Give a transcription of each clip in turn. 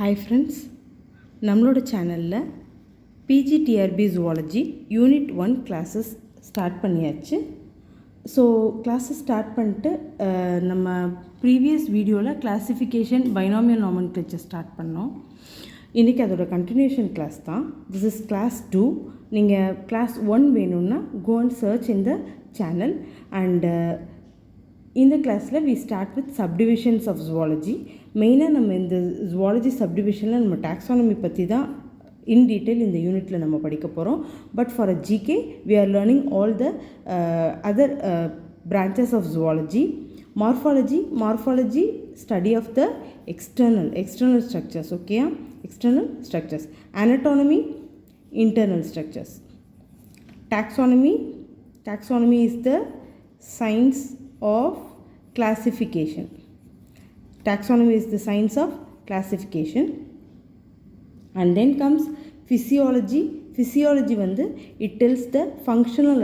Hi friends, நம்மளோட சேனலில் PGTRB zoology unit 1 classes start பண்ணியாச்சு. ஸோ கிளாஸஸ் ஸ்டார்ட் பண்ணிட்டு நம்ம ப்ரீவியஸ் வீடியோவில் கிளாஸிஃபிகேஷன் பைனாமியல் நாமென்க்ளேச்சர் ஸ்டார்ட் பண்ணோம். இன்றைக்கி அதோட கண்டினியூஷன் கிளாஸ் தான். This is class 2. நீங்கள் கிளாஸ் 1 வேணும்னா go and search in the channel. And இந்த கிளாஸில் we start with subdivisions of zoology. மெயினாக நம்ம இந்த ஜுவாலஜி சப்டிவிஷனில் நம்ம டாக்ஸானமி பற்றி தான் இன் டீட்டெயில் இந்த யூனிட்டில் நம்ம படிக்க போகிறோம். But for a GK we are learning all the other branches of zoology. Morphology study of the external structures, okay? External structures. Anatomy, internal structures. Taxonomy is the science of classification. Taxonomy is the science of classification. And then comes physiology. வந்து it tells the functional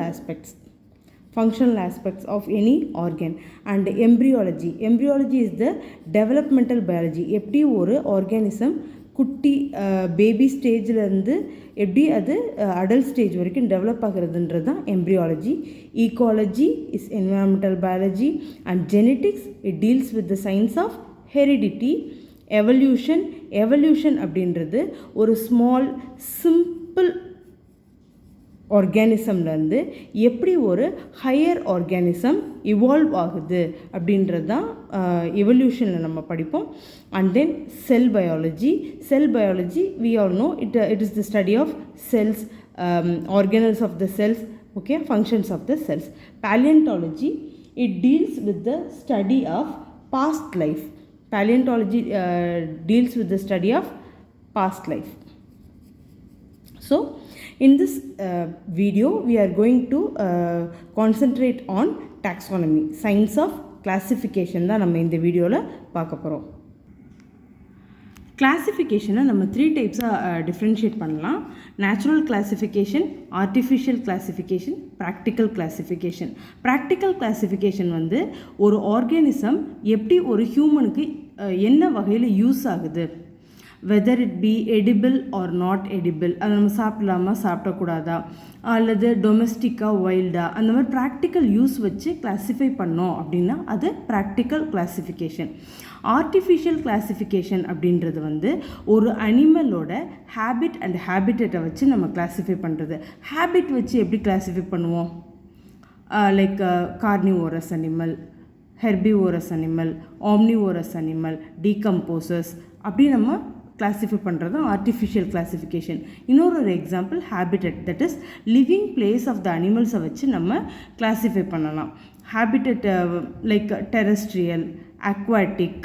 aspects of any organ. And embryology is the developmental biology. எப்படி ஒரு organism குட்டி baby ஸ்டேஜ்லேருந்து எப்படி அது adult stage வரைக்கும் develop ஆகுறதுன்றது தான் embryology. Ecology is environmental biology. And genetics it deals with the science of heredity. Evolution அப்படின்றது ஒரு ஸ்மால் சிம்பிள் ஆர்கானிசம்லேருந்து எப்படி ஒரு ஹையர் ஆர்கானிசம் இவால்வ் ஆகுது அப்படின்றது தான் எவல்யூஷனில் நம்ம படிப்போம். And then cell biology we all know it is the study of cells, organelles of the cells, okay, functions of the cells. Paleontology it deals with the study of past life. Paleontology deals with the study of past life. So in this video we are going to concentrate on taxonomy, science of classification தான் நம்ம இந்த வீடியோவில் பார்க்க போகிறோம். கிளாஸிஃபிகேஷனை நம்ம 3 டைப்ஸாக differentiate பண்ணலாம். Natural classification, artificial classification, practical classification. Practical classification வந்து ஒரு ஆர்கானிசம் எப்படி ஒரு ஹியூமனுக்கு என்ன வகையில் யூஸ் ஆகுது, whether it be edible or not edible, அதை நம்ம சாப்பிடலாமா சாப்பிடக்கூடாதா, அல்லது டொமெஸ்டிக்காக வைல்டாக, அந்த மாதிரி ப்ராக்டிக்கல் யூஸ் வச்சு கிளாஸிஃபை பண்ணோம் அப்படின்னா அது ப்ராக்டிக்கல் கிளாஸிஃபிகேஷன். ஆர்டிஃபிஷியல் கிளாஸிஃபிகேஷன் அப்படின்றது வந்து ஒரு அனிமலோட ஹேபிட் அண்ட் ஹேபிட்டை வச்சு நம்ம கிளாஸிஃபை பண்ணுறது. ஹேபிட் வச்சு எப்படி கிளாஸிஃபை பண்ணுவோம்? Like carnivorous animal, herbivorous animal, omnivorous animal, decomposers, அப்படி நம்ம கிளாஸிஃபை பண்ணுறது தான் ஆர்டிஃபிஷியல் கிளாஸிஃபிகேஷன். இன்னொரு example habitat, that is living place of the அனிமல்ஸை வச்சு நம்ம கிளாஸிஃபை பண்ணலாம். Habitat like terrestrial, aquatic,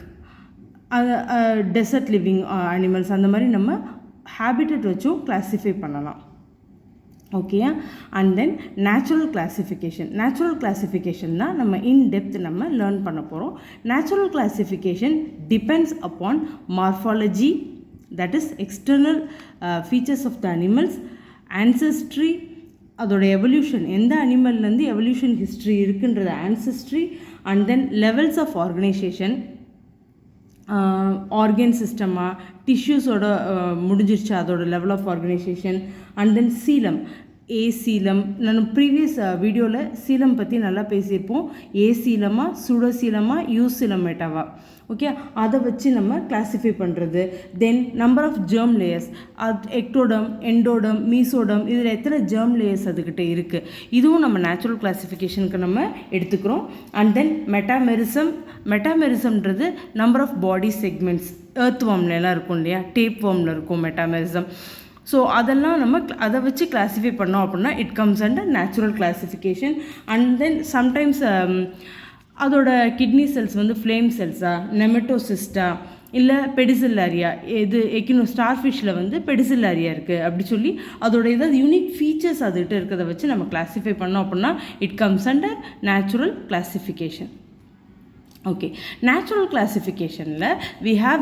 desert living animals, அந்த மாதிரி நம்ம ஹேபிட்டட் வச்சும் கிளாஸிஃபை பண்ணலாம். Okay. And then natural classification தான் நம்ம இன்டெப்த் நம்ம லேர்ன் பண்ண போகிறோம். Natural classification depends upon morphology, that is external features of the animals, ancestry, அதோட எவல்யூஷன், எந்த அனிமல்லேருந்து எவல்யூஷன் ஹிஸ்ட்ரி இருக்குன்றது ancestry, and then levels of organisation, organ சிஸ்டமா, டிஷ்யூஸோட முடிஞ்சிருச்சு அதோட level of organisation, and then coelom. Coelom நான் ப்ரீவியஸ் வீடியோவில் சீலம் பற்றி நல்லா பேசியிருப்போம். சீலமா, சுடசீலமா, யூசீலமேட்டாவா, ஓகே, அதை வச்சு நம்ம கிளாஸிஃபை பண்ணுறது. Then number of germ layers, ectoderm, endoderm, mesoderm, இதில் எத்தனை ஜெர்ம் லேயர்ஸ் அதுக்கிட்ட இருக்குது, இதுவும் நம்ம நேச்சுரல் கிளாஸிஃபிகேஷனுக்கு நம்ம எடுத்துக்கிறோம். அண்ட் தென் மெட்டாமெரிசம்ன்றது number of body segments. Earth வார்ம்லாம் இருக்கும் இல்லையா, டேப் வார்மில் இருக்கும் மெட்டாமெரிசம். ஸோ அதெல்லாம் நம்ம அதை வச்சு கிளாஸிஃபை பண்ணோம் அப்படின்னா it comes under natural classification. And then sometimes அதோட கிட்னி செல்ஸ் வந்து ஃப்ளேம் செல்ஸா, நெமட்டோசிஸ்டா, இல்லை பெடிசில்லாரியா, ஸ்டார் ஃபிஷ்ஷில் வந்து பெடிசில்லாரியா இருக்குது அப்படி சொல்லி அதோட ஏதாவது யூனிக் ஃபீச்சர்ஸ் அதுகிட்ட இருக்கிறத வச்சு நம்ம கிளாஸிஃபை பண்ணோம் அப்படின்னா it comes under natural classification. Okay. Natural கிளாஸிஃபிகேஷனில் we have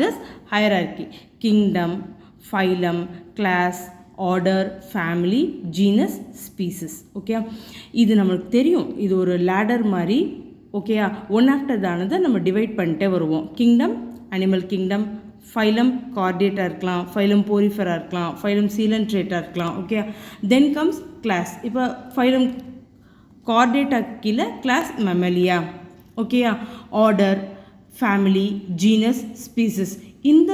this hierarchy. Kingdom, phylum, class, order, family, genus, species. Okay, இது நம்மளுக்கு தெரியும். இது ஒரு லேடர் மாதிரி. ஓகேயா, ஒன் ஆஃப்டர் தானதை நம்ம டிவைட் பண்ணிட்டே வருவோம். கிங்டம், அனிமல் கிங்டம், ஃபைலம் கார்டேட்டாக இருக்கலாம், ஃபைலம் போரிஃபெரா இருக்கலாம், ஃபைலம் சீலன்ட்ரேட்டாக இருக்கலாம். Okay, then comes class. இப்போ ஃபைலம் கார்டேட்டா கீழே கிளாஸ் மெமலியா. ஓகேயா, ஆர்டர், ஃபேமிலி, ஜீனஸ், ஸ்பீசஸ். இந்த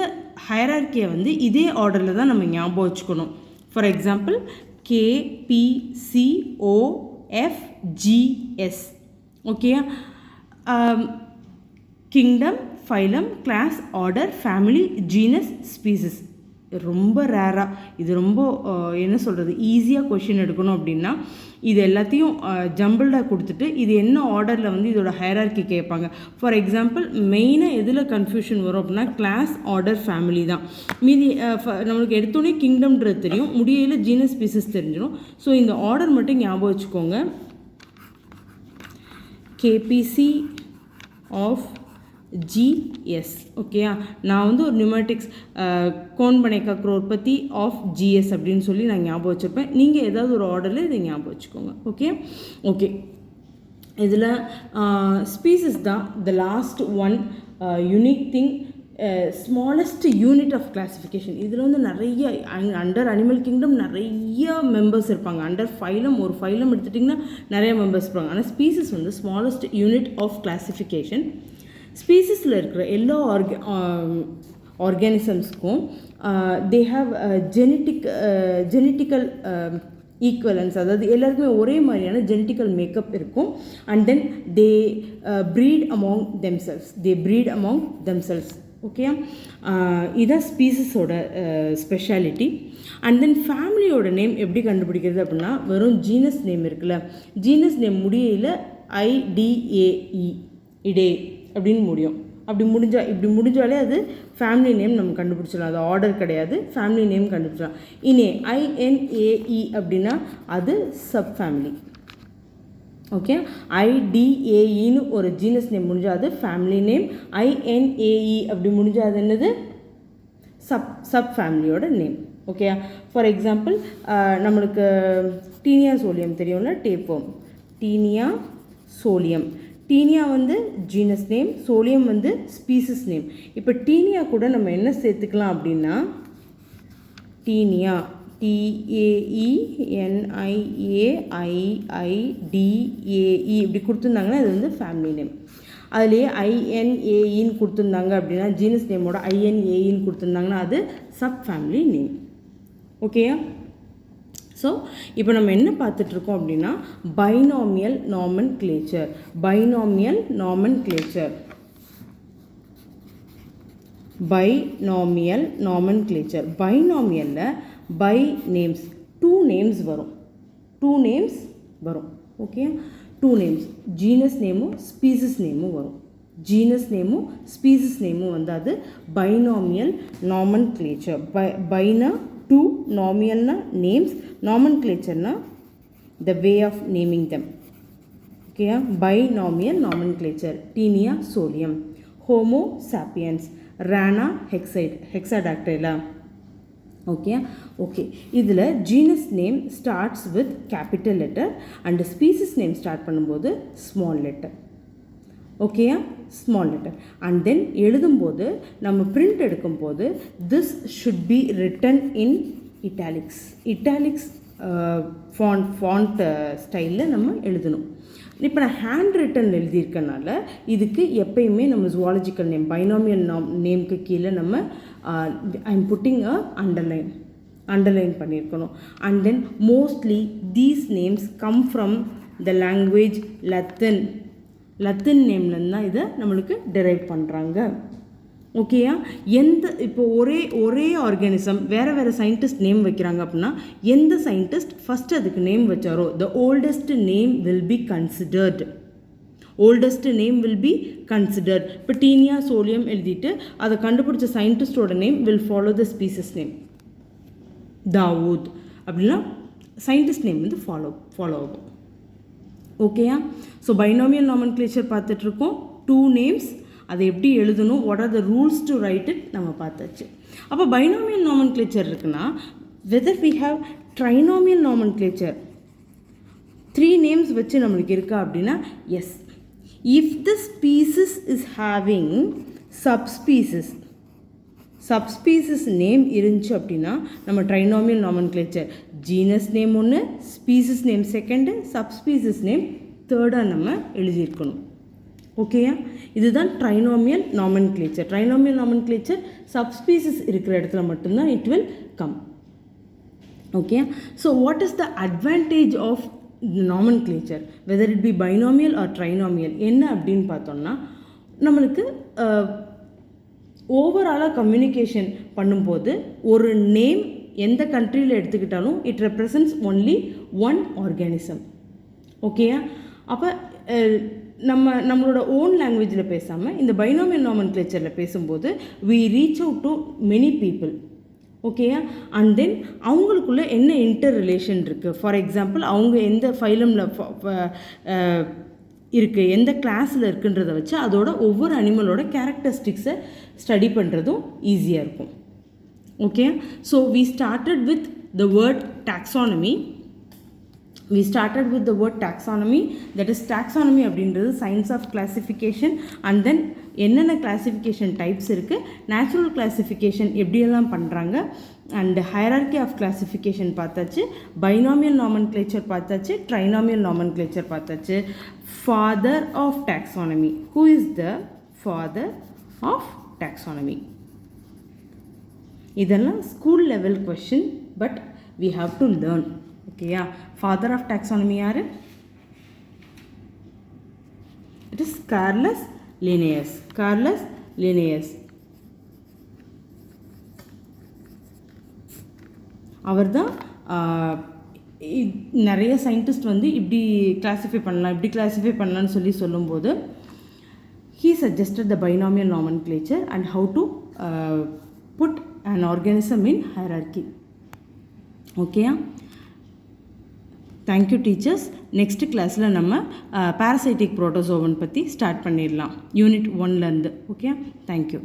ஹைரார்க்கியை வந்து இதே ஆர்டரில் தான் நம்ம ஞாபகம் வச்சுக்கணும். For example KPCOFGS. ஓகேயா, kingdom, phylum, class, order, family, genus, species. ரொம்ப ரேராக இது ரொம்ப என்ன சொல்கிறது, ஈஸியாக கொஷின் எடுக்கணும் அப்படின்னா இது எல்லாத்தையும் ஜம்பிள்டாக கொடுத்துட்டு இது என்ன ஆர்டரில் வந்து இதோட ஹைரார்க்கி கேட்பாங்க. ஃபார் எக்ஸாம்பிள் மெயினாக எதில் கன்ஃபியூஷன் வரும் அப்படின்னா கிளாஸ், ஆர்டர், ஃபேமிலி தான். மீதி நம்மளுக்கு எடுத்தோடனே கிங்டம்ன்றது தெரியும், முடியல ஜீனஸ், ஸ்பீசஸ் தெரிஞ்சிடும். ஸோ இந்த ஆர்டர் மட்டும் ஞாபகம் வச்சுக்கோங்க. KPC of GS. ஓகேயா, நான் வந்து ஒரு நியூமேட்டிக்ஸ் cone Banega Crorepati of GS அப்படின்னு சொல்லி நான் ஞாபகம் வச்சுருப்பேன். நீங்கள் ஏதாவது ஒரு ஆர்டரில் இதை ஞாபகம் வச்சுக்கோங்க. ஓகே ஓகே, இதில் ஸ்பீசஸ் தான் the last one unique thing, smallest unit of classification. இதில் வந்து நிறைய அண்டர் அனிமல் கிங்டம் நிறைய மெம்பர்ஸ் இருப்பாங்க. அண்டர் ஃபைலம், ஒரு ஃபைலம் எடுத்துட்டிங்கன்னா நிறைய மெம்பர்ஸ் இருப்பாங்க. ஆனால் ஸ்பீசஸ் வந்து ஸ்மாலஸ்ட் யூனிட் ஆஃப் கிளாஸிஃபிகேஷன். ஸ்பீசிஸில் இருக்கிற எல்லா ஆர்கானிசம்ஸ்க்கும் தே ஹாவ் ஜெனட்டிக்கல் ஈக்குவலன்ஸ், அதாவது எல்லாருக்குமே ஒரே மாதிரியான ஜெனட்டிக்கல் மேக்கப் இருக்கும். And then they breed among themselves. Okay, இதுதான் ஸ்பீசஸோட ஸ்பெஷாலிட்டி. அண்ட் தென் ஃபேமிலியோட நேம் எப்படி கண்டுபிடிக்கிறது அப்படின்னா, வெறும் ஜீனஸ் நேம் இருக்குல்ல, ஜீனஸ் நேம் முடியல IDAE, இடே அப்படின்னு முடியும். இப்படி முடிஞ்சாலே அது ஃபேமிலி நேம் நம்ம கண்டுபிடிச்சிடலாம். அது ஆர்டர் கிடையாது, ஃபேமிலி நேம் கண்டுபிடிச்சிடலாம். INAE அப்படின்னா அது சப் ஃபேமிலி. ஓகே, IDAEன்னு ஒரு ஜீனஸ் நேம் முடிஞ்சால் அது ஃபேமிலி நேம். INAE அப்படி முடிஞ்சால் அது என்னது, சப் ஃபேமிலியோட நேம். ஓகே, ஃபார் எக்ஸாம்பிள் நம்மளுக்கு டீனியா சோலியம் தெரியும்ல, டேப்வர்ம், டீனியா சோலியம். டீனியா வந்து ஜீனஸ் நேம், சோலியம் வந்து ஸ்பீசிஸ் நேம். இப்போ டீனியா கூட நம்ம என்ன சேர்த்துக்கலாம் அப்படின்னா, டீனியா TAENIAIIDAE இப்படி கொடுத்துருந்தாங்கன்னா இது வந்து ஃபேமிலி நேம். அதுலேயே INAEன்னு கொடுத்துருந்தாங்க அப்படின்னா, ஜீனஸ் நேமோட INAEன்னு கொடுத்துருந்தாங்கன்னா அது சப் ஃபேமிலி நேம். ஓகேயா, ஸோ இப்போ நம்ம என்ன பார்த்துட்ருக்கோம் அப்படின்னா பைனாமியல் நாமன்க்ளேச்சர். பைனாமியலில் பை நேம்ஸ், டூ நேம்ஸ் வரும். ஓகே, டூ நேம்ஸ், ஜீனஸ் நேமும் ஸ்பீசிஸ் நேமும் வரும். வந்து அது பைனாமியல் நாமன்க்ளேச்சர். பைனா டூ, நாமியல்னா நேம்ஸ், நாமன்க்ளேச்சர்னா the way of naming them. ஓகேயா, binomial nomenclature. Taenia solium, Homo sapiens, Rana hexadactyla. Okay, இதில் genus name starts with capital letter and species name start பண்ணும்போது ஸ்மால் லெட்டர். ஓகேயா, small letter. And then எழுதும்போது நம்ம print எடுக்கும்போது this should be written in italics font ஸ்டைலில் நம்ம எழுதணும். இப்போ நான் ஹேண்ட் ரிட்டன் எழுதியிருக்கனால இதுக்கு எப்பயுமே நம்ம ஜுவாலஜிக்கல் நேம், பைனாமியல் நேம்க்கு கீழே நம்ம ஐம் புட்டிங் அ அண்டர்லைன் பண்ணியிருக்கணும். And then mostly these names come from the language Latin நேம்லேருந்து தான் இதை நம்மளுக்கு டெரைவ் பண்ணுறாங்க. ஓகேயா, இப்போ ஒரே ஆர்கானிசம் வேறு சயின்டிஸ்ட் நேம் வைக்கிறாங்க அப்படின்னா எந்த சயின்டிஸ்ட் ஃபஸ்ட் அதுக்கு நேம் வச்சாரோ the oldest name will be considered. இப்போ டீனியா சோலியம் எழுதிட்டு அதை கண்டுபிடிச்ச சயின்டிஸ்டோட name will follow the species name. Dawood அப்படின்னா சயின்டிஸ்ட் நேம் வந்து ஃபாலோ ஆகும். ஓகேயா, ஸோ பைனாமியல் நாமன்க்ளேச்சர் பார்த்துட்ருக்கோம். டூ நேம்ஸ், அதை எப்படி எழுதணும், what are the rules to write it நம்ம பார்த்தாச்சு. அப்போ பைனாமியல் நாமன்க்ளேச்சர் இருக்குன்னா whether we have trinomial nomenclature, 3 names வச்சு நம்மளுக்கு இருக்கா அப்படின்னா S. If the species is having subspecies name இருந்துச்சு அப்படின்னா நம்ம ட்ரைனாமியல் நாமன்க்ளேச்சர், ஜீனஸ் நேம் ஒன்று, species name second, subspecies name தேர்டாக நம்ம எழுதியிருக்கணும். ஓகேயா? இதுதான் trinomial nomenclature. Trinomial nomenclature subspecies இருக்கிற இடத்துல மட்டும்தான் it will come. Okay, so what is the advantage of nomenclature whether it be binomial or trinomial என்ன அப்படின்னு பார்த்தோம்னா, நம்மளுக்கு ஓவராலாக கம்யூனிகேஷன் பண்ணும்போது ஒரு நேம் எந்த கண்ட்ரியில் எடுத்துக்கிட்டாலும் it represents only one organism. ஓகேயா? அப்போ நம்மளோட ஓன் லாங்குவேஜில் பேசாமல் இந்த பைனாமியல் நாமன்க்ளேச்சரில் பேசும்போது we reach out to many people. ஓகேயா? அண்ட் தென் அவங்களுக்குள்ள என்ன இன்டர் ரிலேஷன் இருக்குது, ஃபார் எக்ஸாம்பிள் அவங்க எந்த ஃபைலமில் இருக்குது, எந்த கிளாஸில் இருக்குன்றதை வச்சு அதோட ஒவ்வொரு அனிமலோட கேரக்டரிஸ்டிக்ஸை ஸ்டடி பண்ணுறதும் ஈஸியாக இருக்கும். Okay, so we started with the word taxonomy. That is taxonomy அப்படின்றது science of classification. And then என்னென்ன கிளாசிஃபிகேஷன் டைப்ஸ் இருக்குது, நேச்சுரல் கிளாசிஃபிகேஷன் எப்படியெல்லாம் பண்ணுறாங்க, அண்ட் ஹைரார்கி ஆஃப் கிளாசிஃபிகேஷன் பார்த்தாச்சு, பைனாமியல் நாமன்க்ளேச்சர் பார்த்தாச்சு, ட்ரைனாமியல் நாமன்க்ளேச்சர் பார்த்தாச்சு. Father of taxonomy, who is the father of taxonomy? இதெல்லாம் school level question, but we have to learn. ஓகேயா? Father of taxonomy யார்? It is Carolus Linnaeus. அவர் தான் நிறைய scientist வந்து இப்படி கிளாஸிஃபை பண்ணலாம்னு சொல்லும்போது he suggested the binomial nomenclature and how to put an organism in hierarchy. ஓகேயா? Thank you teachers. நெக்ஸ்ட் கிளாஸில் நம்ம பாரசைட்டிக் புரோட்டோசோவன் பற்றி ஸ்டார்ட் பண்ணிடலாம், யூனிட் 1லேருந்து. Okay, thank you.